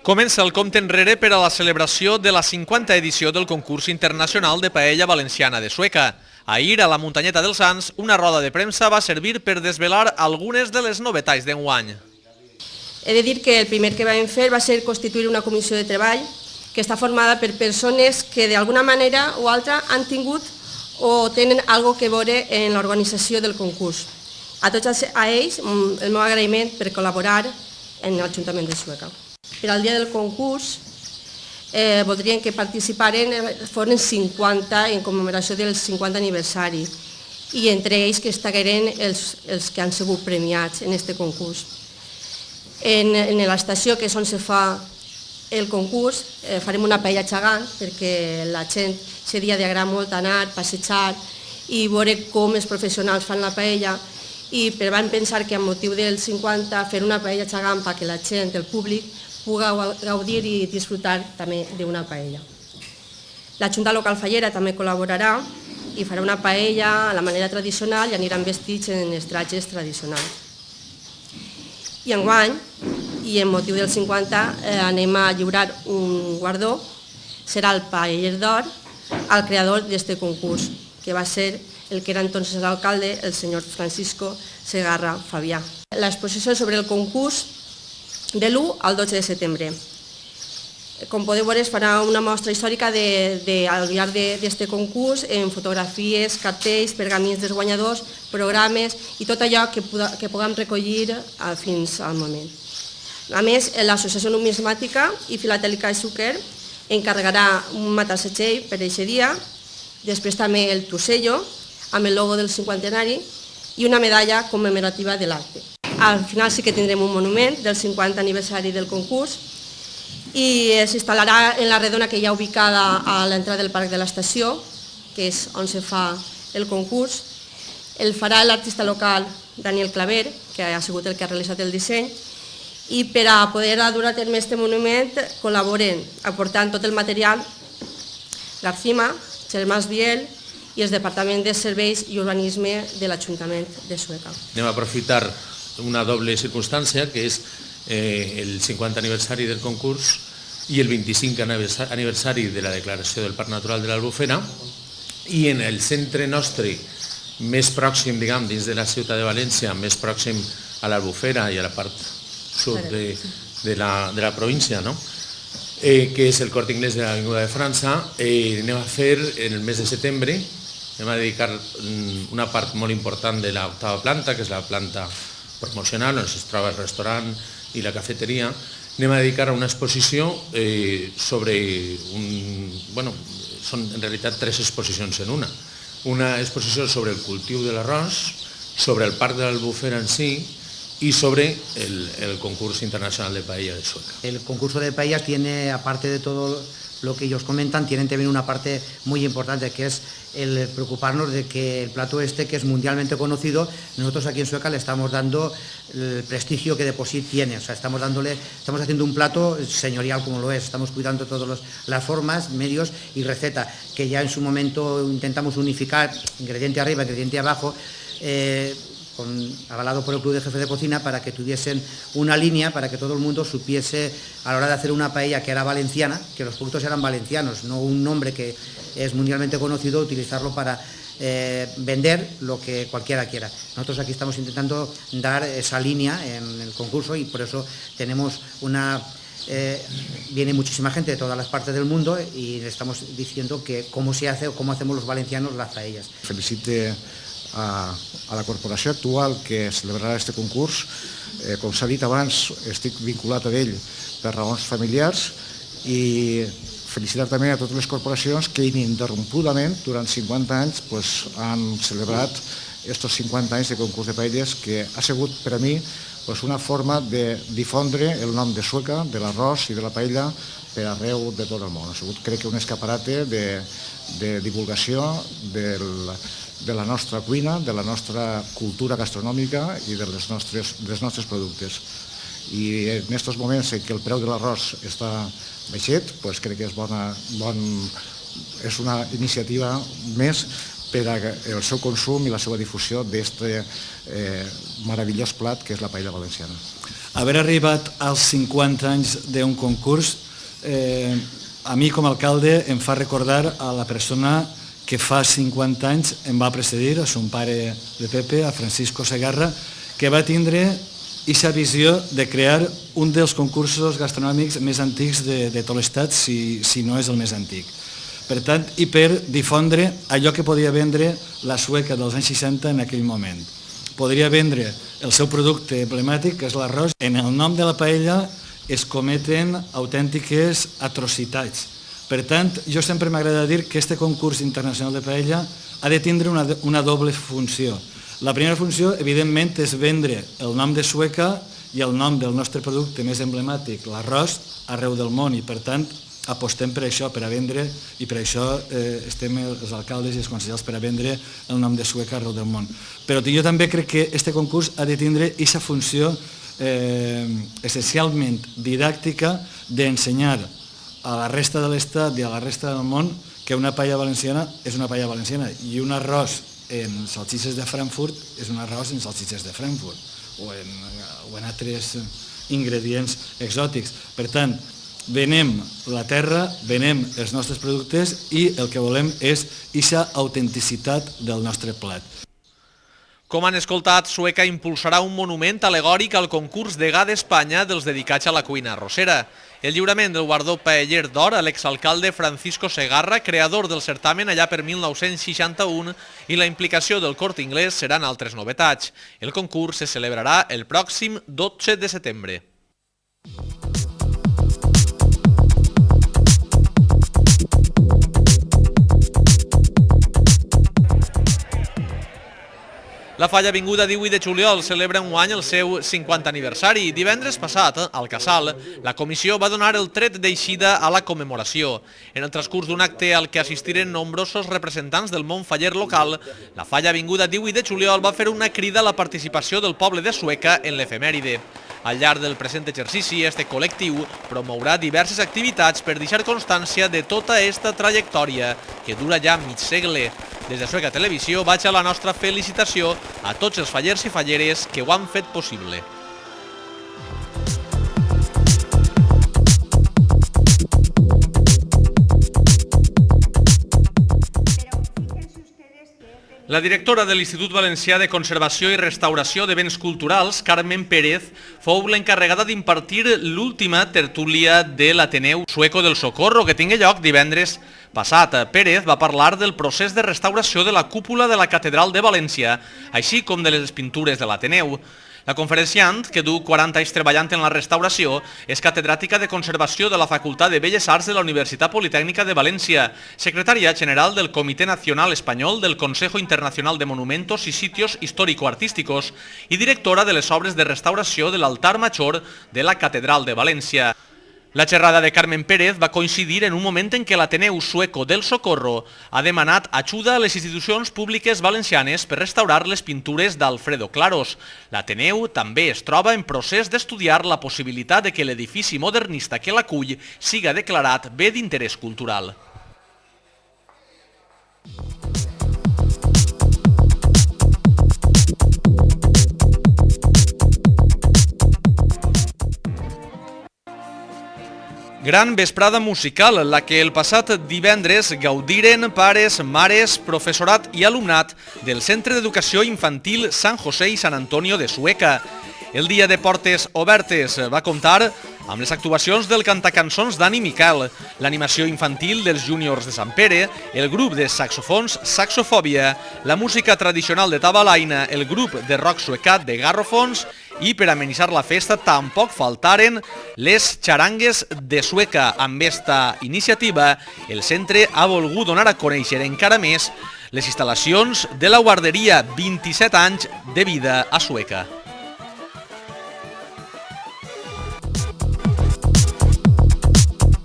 Comença el compte enrere per a la celebració de la 50a edició del concurs internacional de paella valenciana de Sueca. Ahir, a la Muntanyeta dels Sants, una roda de premsa va servir per desvelar algunes de les novetats d'enguany. He de dir que el primer que vam fer va ser constituir una comissió de treball que està formada per persones que d'alguna manera o altra han tingut o tenen alguna cosa a veure en l'organització del concurs. A tots ells, el meu agraïment per col·laborar en l'Ajuntament de Sueca. Per al dia del concurs, voldrien que participaren, foren 50 en commemoració del 50 aniversari i entre ells que destacaran els que han sigut premiats en aquest concurs. En l'estació que és on se fa el concurs farem una paella gegant perquè la gent aquest dia agrada molt anar, passejar i veure com els professionals fan la paella i vam pensar que amb motiu del 50 fer una paella gegant perquè la gent, el públic, pugui gaudir i disfrutar també d'una paella. La Junta Local Fallera també col·laborarà i farà una paella a la manera tradicional i aniran vestits en els trajes tradicionals. I enguany, i en motiu del 50, anem a lliurar un guardó, serà el Paeller d'Or, al creador d'aquest concurs, que va ser el que era entonces l'alcalde, el senyor Francisco Segarra Fabià. L'exposició sobre el concurs de l'1 al 12 de setembre. Com podeu veure, es farà una mostra històrica al llarg d'aquest concurs en fotografies, cartells, pergamins dels guanyadors, programes i tot allò que puguem recollir fins al moment. A més, l'Associació Numismàtica i Filatèlica de Xúquer encarregarà un matassegells per aquest dia, després també el Tusello, amb el logo del cinquantenari, i una medalla commemorativa de l'acte. Al final sí que tindrem un monument del 50 aniversari del concurs i s'instal·larà en la redona que hi ha ubicada a l'entrada del Parc de l'Estació, que és on se fa el concurs. El farà l'artista local Daniel Claver, que ha sigut el que ha realitzat el disseny, i per a poder dur a terme aquest monument col·laboren aportant tot el material l'Arcima, Germans Biel i el Departament de Serveis i Urbanisme de l'Ajuntament de Sueca. Anem a aprofitar una doble circumstància, que és el 50 aniversari del concurs i el 25 aniversari de la declaració del Parc Natural de l'Albufera, i en el centre nostre més pròxim, diguem, dins de la ciutat de València, més pròxim a l'Albufera i a la part sud de la província, no? Que és el Corte Inglés de l'Avinguda de França, anem a fer en el mes de setembre, anem a dedicar una part molt important de l'octava planta, que és la planta promocional, on es troba el restaurant i la cafeteria. Anem a dedicar a una exposició sobre són en realitat 3 exposicions en una. Una exposició sobre el cultiu de l'arròs, sobre el Parc de l'Albufera en si y sobre el concurso internacional de paella de Sueca. El concurso de paella tiene, aparte de todo lo que ellos comentan, tienen también una parte muy importante, que es el preocuparnos de que el plato que es mundialmente conocido, nosotros aquí en Sueca le estamos dando el prestigio que de por sí tiene. O sea, estamos haciendo un plato señorial como lo es, estamos cuidando todas las formas, medios y receta, que ya en su momento intentamos unificar, ingrediente arriba, ingrediente abajo, avalado por el Club de Jefes de Cocina, para que tuviesen una línea, para que todo el mundo supiese a la hora de hacer una paella que era valenciana, que los productos eran valencianos, no un nombre que es mundialmente conocido, utilizarlo para vender lo que cualquiera quiera. Nosotros aquí estamos intentando dar esa línea en el concurso y por eso tenemos viene muchísima gente de todas las partes del mundo y le estamos diciendo que cómo se hace o cómo hacemos los valencianos las paellas. Felicite a la corporació actual que celebrarà aquest concurs. Com s'ha dit abans, estic vinculat a ell per raons familiars i felicitar també a totes les corporacions que ininterrompudament durant 50 anys han celebrat aquests 50 anys de concurs de paelles, que ha sigut per a mi una forma de difondre el nom de Sueca, de l'arròs i de la paella per arreu de tot el món. Ha sigut, crec que, un escaparate de divulgació de la nostra cuina, de la nostra cultura gastronòmica i dels nostres productes. I en aquests moments en què el preu de l'arròs està baixet, crec que és una iniciativa més per al seu consum i la seva difusió d'aquest meravellós plat que és la paella valenciana. Haver arribat als 50 anys d'un concurs, a mi com a alcalde em fa recordar a la persona que fa 50 anys em va precedir, a son pare de Pepe, a Francisco Segarra, que va tindre aquesta visió de crear un dels concursos gastronòmics més antics de tot l'estat, si no és el més antic. Per tant, i per difondre allò que podia vendre la Sueca dels anys 60 en aquell moment. Podria vendre el seu producte emblemàtic, que és l'arròs. En el nom de la paella es cometen autèntiques atrocitats. Per tant, jo sempre m'agrada dir que aquest concurs internacional de paella ha de tindre una doble funció. La primera funció, evidentment, és vendre el nom de Sueca i el nom del nostre producte més emblemàtic, l'arròs, arreu del món, i per tant apostem per això, per a vendre, i per això estem els alcaldes i els consellers per a vendre el nom de Sueca arreu del món. Però jo també crec que aquest concurs ha de tindre aquesta funció essencialment didàctica d'ensenyar a la resta de l'estat i a la resta del món que una paella valenciana és una paella valenciana i un arròs en salsitxes de Frankfurt és un arròs en salsitxes de Frankfurt o en altres ingredients exòtics. Per tant, venem la terra, venem els nostres productes i el que volem és aquesta autenticitat del nostre plat. Com han escoltat, Sueca impulsarà un monument al·legòric al concurs de Ga d'Espanya dels dedicats a la cuina arrossera. El lliurament del guardó paeller d'or a l'exalcalde Francisco Segarra, creador del certamen allà per 1961, i la implicació del Corte Inglés seran altres novetats. El concurs se celebrarà el pròxim 12 de setembre. La Falla Avinguda 18 de juliol celebra enguany el seu 50 aniversari. Divendres passat, al Casal, la comissió va donar el tret d'eixida a la commemoració. En el transcurs d'un acte al que assistiren nombrosos representants del món faller local, la Falla Avinguda 18 de juliol va fer una crida a la participació del poble de Sueca en l'efemèride. Al llarg del present exercici, este col·lectiu promourà diverses activitats per deixar constància de tota aquesta trajectòria, que dura ja mig segle. Des de Sueca Televisió vaig a la nostra felicitació a tots els fallers i falleres que ho han fet possible. La directora de l'Institut Valencià de Conservació i Restauració de Béns Culturals, Carmen Pérez, fou l'encarregada d'impartir l'última tertúlia de l'Ateneu Sueco del Socorro, que tingué lloc divendres passat. Pérez va parlar del procés de restauració de la cúpula de la Catedral de València, així com de les pintures de l'Ateneu. La conferenciant, que du 40 anys treballant en la restauració, és catedràtica de Conservació de la Facultat de Belles Arts de la Universitat Politècnica de València, secretària general del Comitè Nacional Espanyol del Consejo Internacional de Monumentos y Sitios Histórico-Artísticos i directora de les obres de restauració de l'altar major de la Catedral de València. La xerrada de Carmen Pérez va coincidir en un moment en què l'Ateneu Sueco del Socorro ha demanat ajuda a les institucions públiques valencianes per restaurar les pintures d'Alfredo Claros. L'Ateneu també es troba en procés d'estudiar la possibilitat de que l'edifici modernista que l'acull siga declarat bé d'interès cultural. Gran vesprada musical, la que el passat divendres gaudiren pares, mares, professorat i alumnat del Centre d'Educació Infantil Sant José i Sant Antonio de Sueca. El dia de portes obertes va comptar amb les actuacions del cantacançons Dani Miquel, l'animació infantil dels Júniors de Sant Pere, el grup de saxofons Saxofòbia, la música tradicional de Tabalaina, el grup de rock suecat de Garrofons i per amenitzar la festa tampoc faltaren les xarangues de Sueca. Amb esta iniciativa, el centre ha volgut donar a conèixer encara més les instal·lacions de la guarderia 27 anys de vida a Sueca.